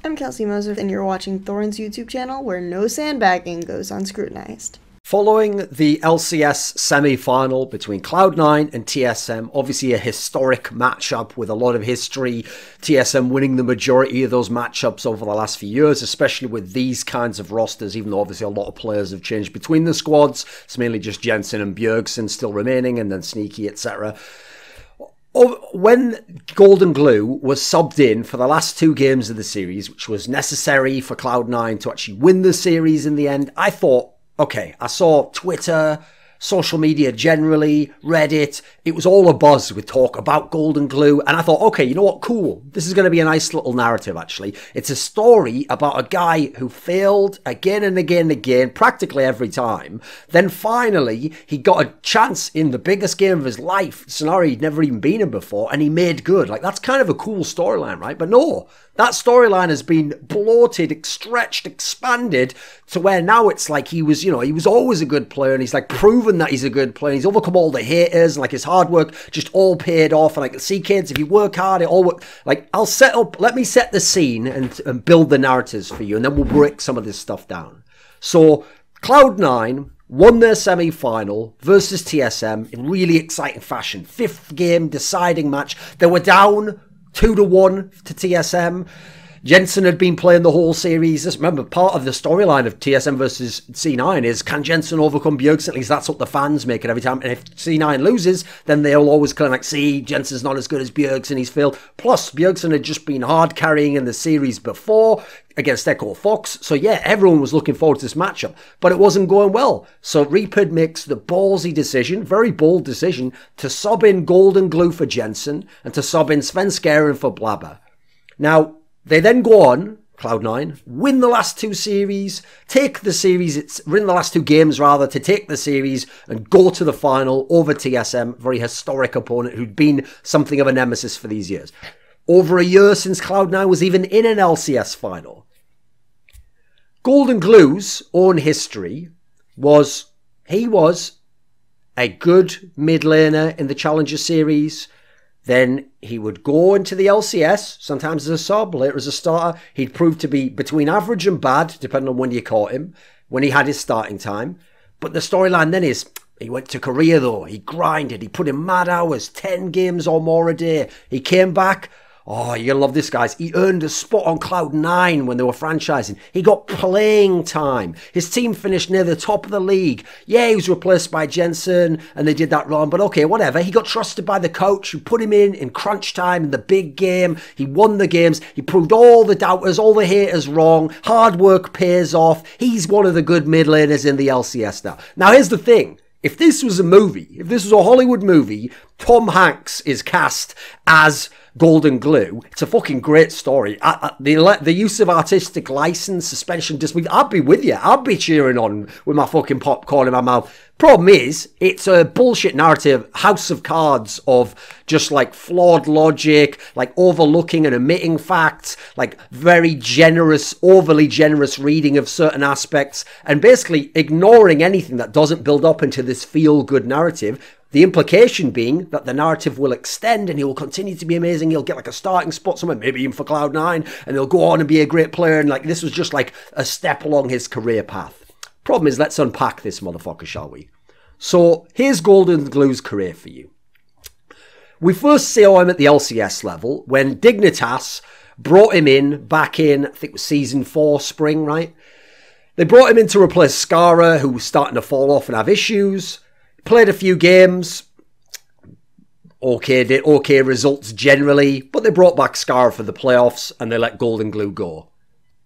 I'm Kelsey Moser, and you're watching Thorin's YouTube channel, where no sandbagging goes unscrutinized. Following the LCS semi-final between Cloud9 and TSM, obviously a historic matchup with a lot of history, TSM winning the majority of those matchups over the last few years, especially with these kinds of rosters, even though obviously a lot of players have changed between the squads. It's mainly just Jensen and Bjergsen still remaining, and then Sneaky, etc. When goldenglue was subbed in for the last two games of the series, which was necessary for Cloud9 to actually win the series in the end, I thought, okay, I saw Twitter, social media generally, Reddit, it was all abuzz with talk about goldenglue, and I thought, okay, you know what, cool, this is going to be a nice little narrative actually. It's a story about a guy who failed again and again and again, practically every time, then finally he got a chance in the biggest game of his life, scenario he'd never even been in before, and he made good. Like, that's kind of a cool storyline, right? But no, that storyline has been bloated, stretched, expanded to where now it's like he was, he was always a good player, and he's like proven that he's a good player, and he's overcome all the haters, and like his hard work just all paid off. And I can see, kids, if you work hard, it all work. Like, let me set the scene and build the narratives for you, and then we'll break some of this stuff down. So Cloud9 won their semi-final versus TSM in really exciting fashion. Fifth game, deciding match. They were down 2-1 to TSM. Jensen had been playing the whole series. Just remember, part of the storyline of TSM versus C9 is, can Jensen overcome Bjergsen? At least that's what the fans make it every time. And if C9 loses, then they'll always kind of like, see, Jensen's not as good as Bjergsen, he's failed. Plus, Bjergsen had just been hard carrying in the series before against Echo Fox. So yeah, everyone was looking forward to this matchup, but it wasn't going well. So Reapid makes the ballsy decision, very bold decision, to sub in goldenglue for Jensen and to sub in Svenskeren for Blabber. Now, they then go on, Cloud9, win the last two series, win the last two games rather, to take the series and go to the final over TSM, very historic opponent who'd been something of a nemesis for these years. Over a year since Cloud9 was even in an LCS final. Goldenglue's own history was, he was a good mid laner in the Challenger Series. Then he would go into the LCS, sometimes as a sub, later as a starter. He'd prove to be between average and bad, depending on when you caught him, when he had his starting time. But the storyline then is, he went to Korea though, he grinded, he put in mad hours, 10 games or more a day. He came back. Oh, you're gonna love this, guys. He earned a spot on Cloud9 when they were franchising. He got playing time. His team finished near the top of the league. Yeah, he was replaced by Jensen, and they did that wrong, but okay, whatever. He got trusted by the coach who put him in crunch time in the big game. He won the games. He proved all the doubters, all the haters wrong. Hard work pays off. He's one of the good mid laners in the LCS now. Now, here's the thing. If this was a movie, if this was a Hollywood movie, Tom Hanks is cast as goldenglue. It's a fucking great story. The use of artistic license, suspension, disbelief, I'd be with you. I'd be cheering on with my fucking popcorn in my mouth. Problem is, it's a bullshit narrative, house of cards of just like flawed logic, like overlooking and omitting facts, like very generous, overly generous reading of certain aspects, and basically ignoring anything that doesn't build up into this feel-good narrative. The implication being that the narrative will extend and he will continue to be amazing. He'll get like a starting spot somewhere, maybe even for Cloud9, and he'll go on and be a great player. And like, this was just like a step along his career path. Problem is, let's unpack this motherfucker, shall we? So here's goldenglue's career for you. We first saw him at the LCS level when Dignitas brought him in back in, I think it was season 4, spring, right? They brought him in to replace Skara, who was starting to fall off and have issues. Played a few games, did okay results generally, but they brought back Scar for the playoffs and they let goldenglue go.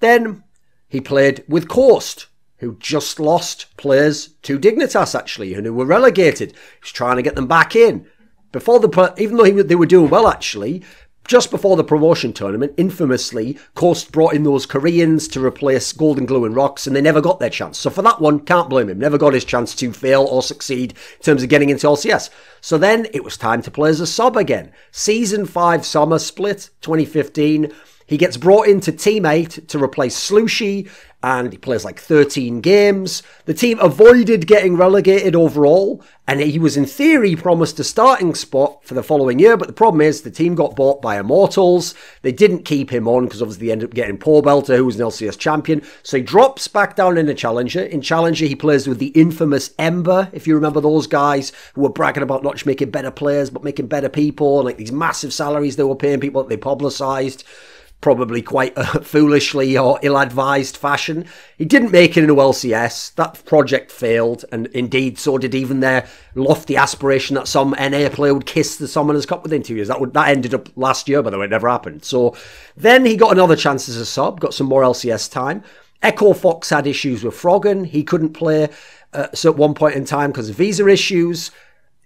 Then he played with Coast, who just lost players to Dignitas actually, and who were relegated. He was trying to get them back in. Even though they were doing well actually, just before the promotion tournament, infamously, Coast brought in those Koreans to replace goldenglue and Rox, and they never got their chance. So for that one, can't blame him. Never got his chance to fail or succeed in terms of getting into LCS. So then it was time to play as a sub again. Season 5 summer split, 2015. He gets brought into Team 8 to replace Slushy, and he plays like 13 games. The team avoided getting relegated overall, and he was in theory promised a starting spot for the following year, but the problem is the team got bought by Immortals. They didn't keep him on because obviously they ended up getting Paul Belter, who was an LCS champion, so he drops back down in the Challenger. In Challenger, he plays with the infamous Ember, if you remember those guys who were bragging about not just making better players, but making better people, and like these massive salaries they were paying people that they publicised. Probably quite foolishly or ill-advised fashion. He didn't make it into LCS. That project failed, and indeed so did even their lofty aspiration that some NA player would kiss the Summoners Cup within 2 years. That ended up last year, by the way. It never happened. So then he got another chance as a sub, got some more LCS time. Echo Fox had issues with Froggen. He couldn't play so at one point in time because of visa issues.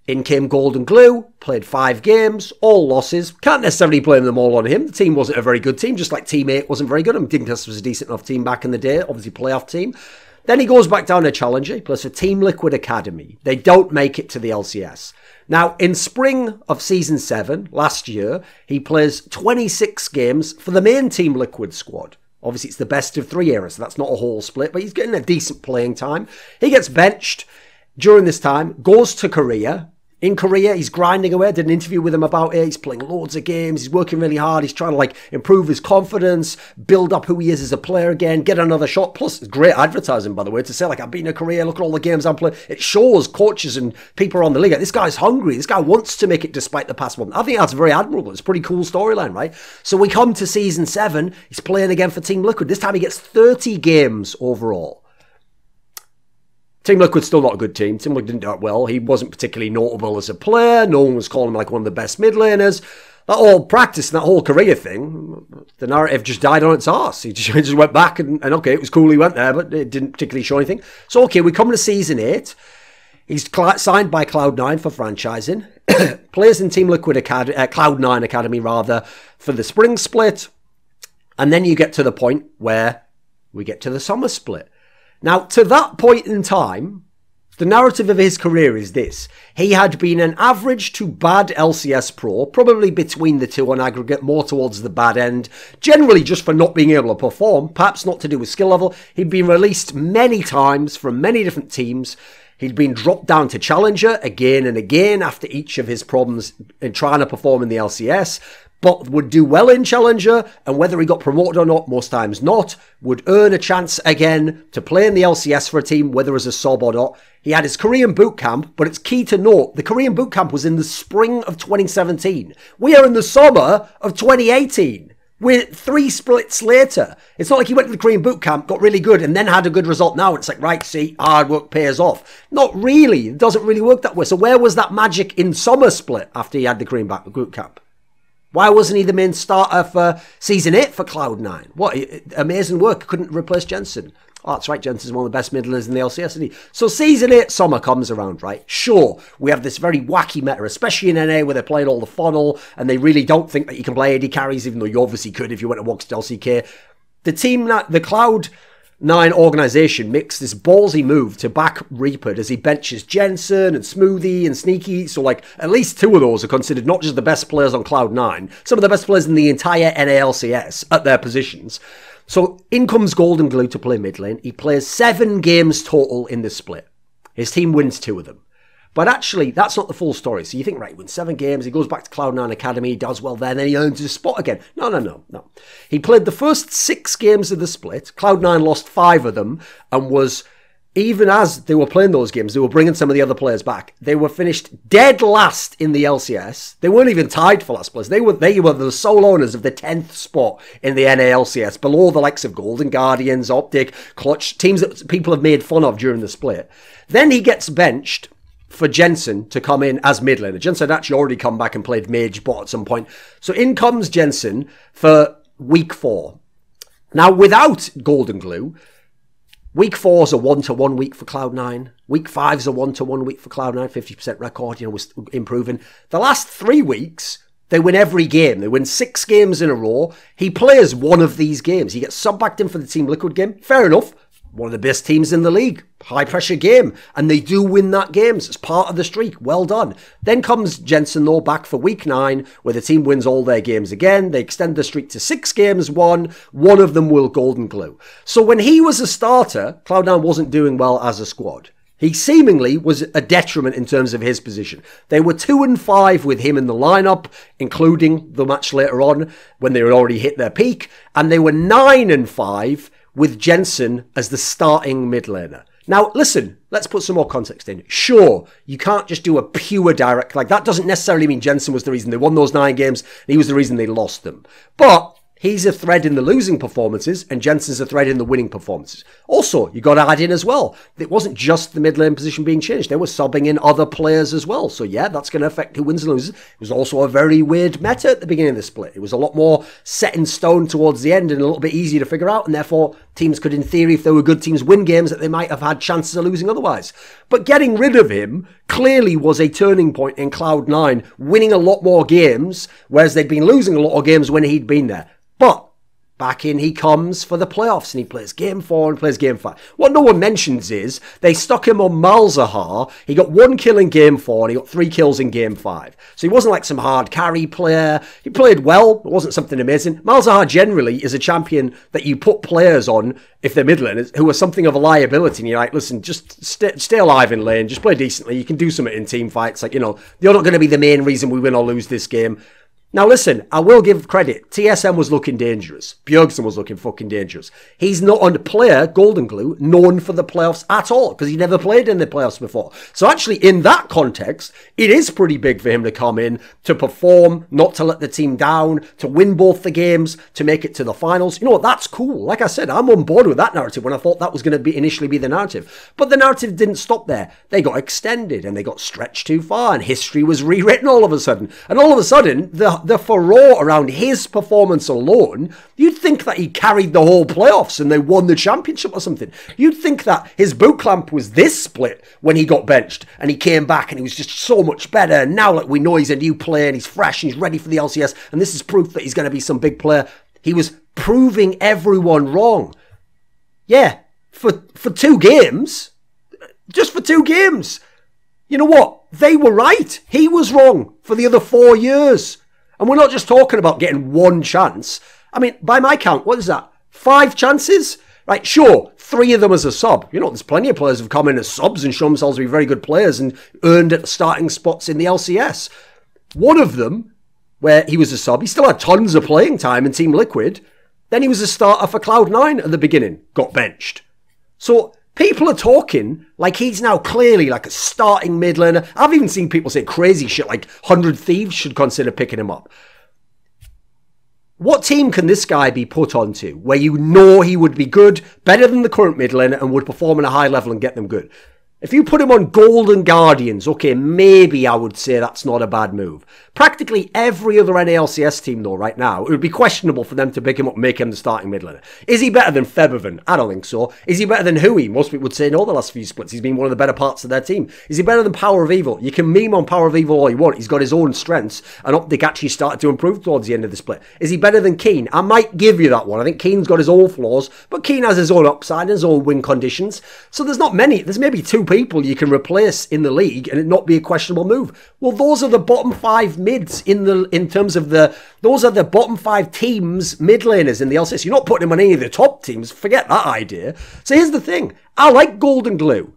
In came goldenglue, played 5 games, all losses. Can't necessarily blame them all on him. The team wasn't a very good team, just like Team 8 wasn't very good. I think this was a decent enough team back in the day, obviously playoff team. Then he goes back down to Challenger, he plays for Team Liquid Academy. They don't make it to the LCS. Now, in spring of Season 7, last year, he plays 26 games for the main Team Liquid squad. Obviously, it's the best of 3 era, so that's not a whole split, but he's getting a decent playing time. He gets benched during this time, goes to Korea. In Korea, he's grinding away. I did an interview with him about it. He's playing loads of games. He's working really hard. He's trying to like improve his confidence, build up who he is as a player again, get another shot. Plus, it's great advertising, by the way, to say like, I've been in Korea, look at all the games I'm playing. It shows coaches and people around the league. This guy's hungry. This guy wants to make it despite the past one. I think that's very admirable. It's a pretty cool storyline, right? So we come to Season 7. He's playing again for Team Liquid. This time he gets 30 games overall. Team Liquid's still not a good team. Team Liquid didn't do it well. He wasn't particularly notable as a player. No one was calling him like one of the best mid laners. That whole practice and that whole Korea thing, the narrative just died on its arse. He just went back and okay, it was cool he went there, but it didn't particularly show anything. So okay, we come to Season 8. He's signed by Cloud9 for franchising. Plays in Team Liquid Cloud9 Academy rather for the spring split. And then you get to the point where we get to the summer split. Now, to that point in time, the narrative of his career is this. He had been an average to bad LCS pro, probably between the two on aggregate, more towards the bad end, generally just for not being able to perform, perhaps not to do with skill level. He'd been released many times from many different teams. He'd been dropped down to Challenger again and again after each of his problems in trying to perform in the LCS. But would do well in Challenger, and whether he got promoted or not, most times not, would earn a chance again to play in the LCS for a team, whether as a sub or not. He had his Korean boot camp, but it's key to note, the Korean boot camp was in the spring of 2017. We are in the summer of 2018. We're 3 splits later. It's not like he went to the Korean boot camp, got really good, and then had a good result now. It's like, right, see, hard work pays off. Not really. It doesn't really work that way. So where was that magic in summer split after he had the Korean boot camp? Why wasn't he the main starter for Season 8 for Cloud9? What, amazing work. Couldn't replace Jensen. Oh, that's right, Jensen's one of the best midlaners in the LCS, isn't he? So Season 8 summer comes around, right? Sure, we have this very wacky meta, especially in NA where they're playing all the funnel and they really don't think that you can play AD carries, even though you obviously could if you went to Woxed LCK. The Cloud9 organisation makes this ballsy move to back Reaper as he benches Jensen and Smoothie and Sneaky. So, like, at least 2 of those are considered not just the best players on Cloud9, some of the best players in the entire NALCS at their positions. So, in comes goldenglue to play mid lane. He plays 7 games total in this split. His team wins 2 of them. But actually, that's not the full story. So you think, right, he wins 7 games, he goes back to Cloud9 Academy, he does well there, and then he earns his spot again. No. He played the first 6 games of the split. Cloud9 lost 5 of them, and was, even as they were playing those games, they were bringing some of the other players back. They were finished dead last in the LCS. They weren't even tied for last place. They were the sole owners of the 10th spot in the NALCS, below the likes of Golden Guardians, Optic, Clutch, teams that people have made fun of during the split. Then he gets benched for Jensen to come in as mid laner. Jensen had actually already come back and played mage bot at some point. So in comes Jensen for week 4. Now, without goldenglue, week 4's a 1-to-1 week for Cloud9. Week 5's a 1-to-1 week for Cloud9. 50% record, was improving. The last 3 weeks, they win every game. They win 6 games in a row. He plays one of these games. He gets sub-backed in for the Team Liquid game. Fair enough. one of the best teams in the league. High pressure game. And they do win that games. It's part of the streak. Well done. Then comes Jensen, though, back for week 9, where the team wins all their games again. They extend the streak to 6 games won. One of them will golden glue. So when he was a starter, Cloud9 wasn't doing well as a squad. He seemingly was a detriment in terms of his position. They were 2-5 with him in the lineup, including the match later on when they had already hit their peak. And they were 9-5 with Jensen as the starting mid laner. Now, listen, let's put some more context in. Sure, you can't just do a pure direct, like that doesn't necessarily mean Jensen was the reason they won those 9 games, and he was the reason they lost them. But he's a thread in the losing performances, and Jensen's a thread in the winning performances. Also, you got to add in as well, it wasn't just the mid lane position being changed. They were subbing in other players as well. So yeah, that's going to affect who wins and loses. It was also a very weird meta at the beginning of the split. It was a lot more set in stone towards the end and a little bit easier to figure out. And therefore, teams could, in theory, if they were good teams, win games that they might have had chances of losing otherwise. But getting rid of him clearly was a turning point in Cloud9, winning a lot more games, whereas they'd been losing a lot of games when he'd been there. But back in he comes for the playoffs and he plays game 4 and plays game 5. What no one mentions is they stuck him on Malzahar. He got 1 kill in game 4 and he got 3 kills in game 5. So he wasn't like some hard carry player. He played well, but wasn't something amazing. Malzahar generally is a champion that you put players on if they're mid laners who are something of a liability. And you're like, listen, just stay alive in lane. Just play decently. You can do something in team fights. Like, you know, you're not going to be the main reason we win or lose this game. Now listen, I will give credit. TSM was looking dangerous. Bjergsen was looking fucking dangerous. He's not a player, Golden Glue, known for the playoffs at all, because he never played in the playoffs before. So actually, in that context, it is pretty big for him to come in, to perform, not to let the team down, to win both the games, to make it to the finals. You know what, that's cool. Like I said, I'm on board with that narrative when I thought that was going to be initially be the narrative. But the narrative didn't stop there. They got extended and they got stretched too far and history was rewritten all of a sudden. And all of a sudden, the furore around his performance alone, you'd think that he carried the whole playoffs and they won the championship or something. You'd think that his boot clamp was this split when he got benched and he came back and he was just so much better. And now like we know he's a new player and he's fresh and he's ready for the LCS and this is proof that he's going to be some big player. He was proving everyone wrong. Yeah, for 2 games. Just for 2 games. You know what? They were right. He was wrong for the other 4 years. And we're not just talking about getting 1 chance. I mean, by my count, what is that? 5 chances? Right, sure, 3 of them as a sub. You know, there's plenty of players who've come in as subs and shown themselves to be very good players and earned at starting spots in the LCS. One of them, where he was a sub, he still had tons of playing time in Team Liquid. Then he was a starter for Cloud9 at the beginning, got benched. So people are talking like he's now clearly like a starting mid laner. I've even seen people say crazy shit like 100 Thieves should consider picking him up. What team can this guy be put onto where you know he would be good, better than the current mid laner and would perform at a high level and get them good? If you put him on Golden Guardians, okay, maybe I would say that's not a bad move. Practically every other NALCS team, though, right now, it would be questionable for them to pick him up and make him the starting mid laner. Is he better than Febiven? I don't think so. Is he better than Hui? Most people would say no the last few splits. He's been one of the better parts of their team. Is he better than Power of Evil? You can meme on Power of Evil all you want. He's got his own strengths, and Optic actually started to improve towards the end of the split. Is he better than Keen? I might give you that one. I think Keen's got his own flaws, but Keen has his own upside and his own win conditions. So there's not many. There's maybe 2 people you can replace in the league and it not be a questionable move. Well, those are the bottom 5 mids in terms of those are the bottom 5 teams, mid laners in the LCS. You're not putting them on any of the top teams. Forget that idea. So here's the thing. I like Golden Glue.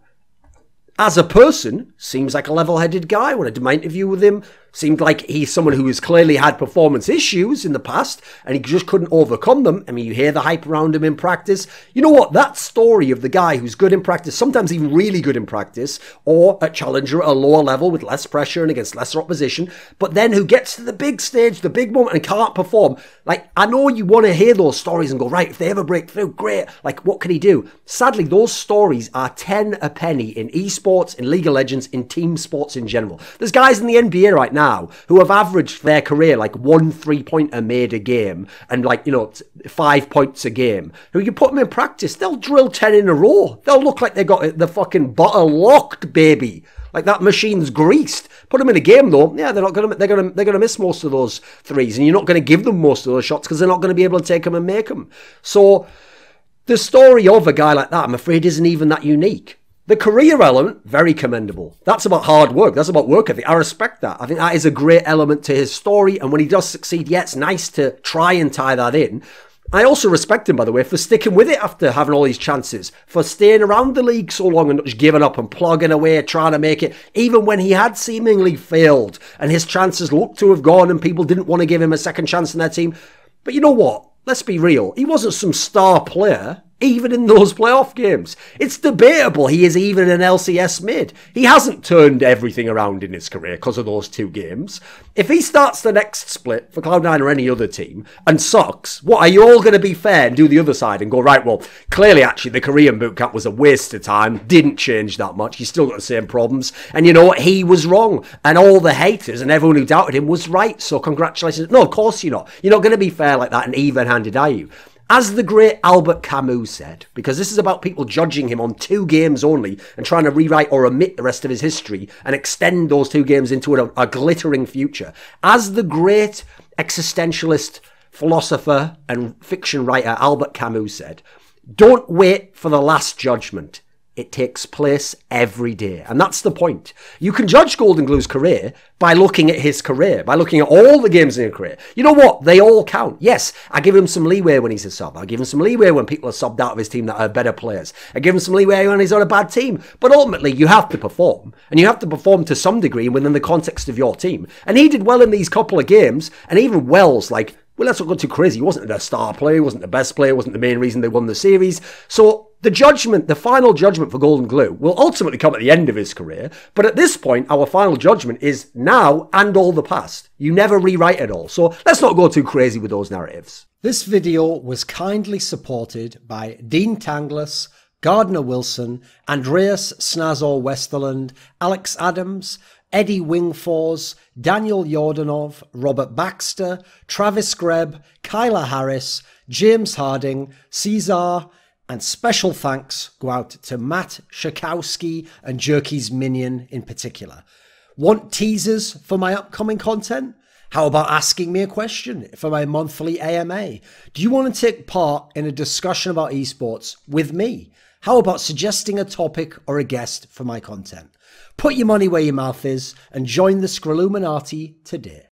As a person, seems like a level-headed guy. When I did my interview with him, seemed like he's someone who has clearly had performance issues in the past and he just couldn't overcome them. I mean, you hear the hype around him in practice. You know what? That story of the guy who's good in practice, sometimes even really good in practice, or a challenger at a lower level with less pressure and against lesser opposition, but then who gets to the big stage, the big moment and can't perform. Like, I know you want to hear those stories and go, right, if they ever break through, great. Like, what can he do? Sadly, those stories are 10 a penny in esports, in League of Legends, in team sports in general. There's guys in the NBA right now who have averaged their career like 1 3-pointer made a game and like, you know, 5 points a game. Who you put them in practice, they'll drill 10 in a row. They'll look like they got the fucking butter locked, baby. Like that machine's greased. Put them in a game though, yeah, they're gonna miss most of those threes, and you're not going to give them most of those shots because they're not going to be able to take them and make them. So The story of a guy like that, I'm afraid, isn't even that unique. The career element, very commendable. That's about hard work. That's about work ethic. I respect that. I think that is a great element to his story. And when he does succeed, yeah, it's nice to try and tie that in. I also respect him, by the way, for sticking with it after having all these chances, for staying around the league so long and not just giving up and plugging away, trying to make it, even when he had seemingly failed and his chances looked to have gone and people didn't want to give him a second chance in their team. But you know what? Let's be real. He wasn't some star player, even in those playoff games. It's debatable he is even an LCS mid. He hasn't turned everything around in his career because of those 2 games. If he starts the next split for Cloud9 or any other team and sucks, what, are you all going to be fair and do the other side and go, right, well, clearly actually the Korean bootcamp was a waste of time, didn't change that much, he's still got the same problems, and you know what, he was wrong, and all the haters and everyone who doubted him was right, so congratulations. No, of course you're not. You're not going to be fair like that and even-handed, are you? As the great Albert Camus said, because this is about people judging him on 2 games only and trying to rewrite or omit the rest of his history and extend those 2 games into a glittering future. As the great existentialist philosopher and fiction writer Albert Camus said, don't wait for the last judgment. It takes place every day. And that's the point. You can judge goldenglue's career by looking at his career, by looking at all the games in his career. You know what? They all count. Yes, I give him some leeway when he's a sub. I give him some leeway when people are subbed out of his team that are better players. I give him some leeway when he's on a bad team. But ultimately, you have to perform. And you have to perform to some degree within the context of your team. And he did well in these couple of games. And even Wells, like, well, let's not go too crazy. He wasn't the star player. He wasn't the best player. He wasn't the main reason they won the series. So the judgment, the final judgment for goldenglue will ultimately come at the end of his career. But at this point, our final judgment is now and all the past. You never rewrite it all. So let's not go too crazy with those narratives. This video was kindly supported by Dean Tanglis, Gardner Wilson, Andreas Snazore Westerlund, Alex Adams, Eddie Wingfors, Daniel Yordanov, Robert Baxter, Travis Greb, Kyla Harris, James Harding, Caesar, and special thanks go out to Matt Shakowski and Jerky's Minion in particular. Want teasers for my upcoming content? How about asking me a question for my monthly AMA? Do you want to take part in a discussion about esports with me? How about suggesting a topic or a guest for my content? Put your money where your mouth is and join the Scrilluminati today.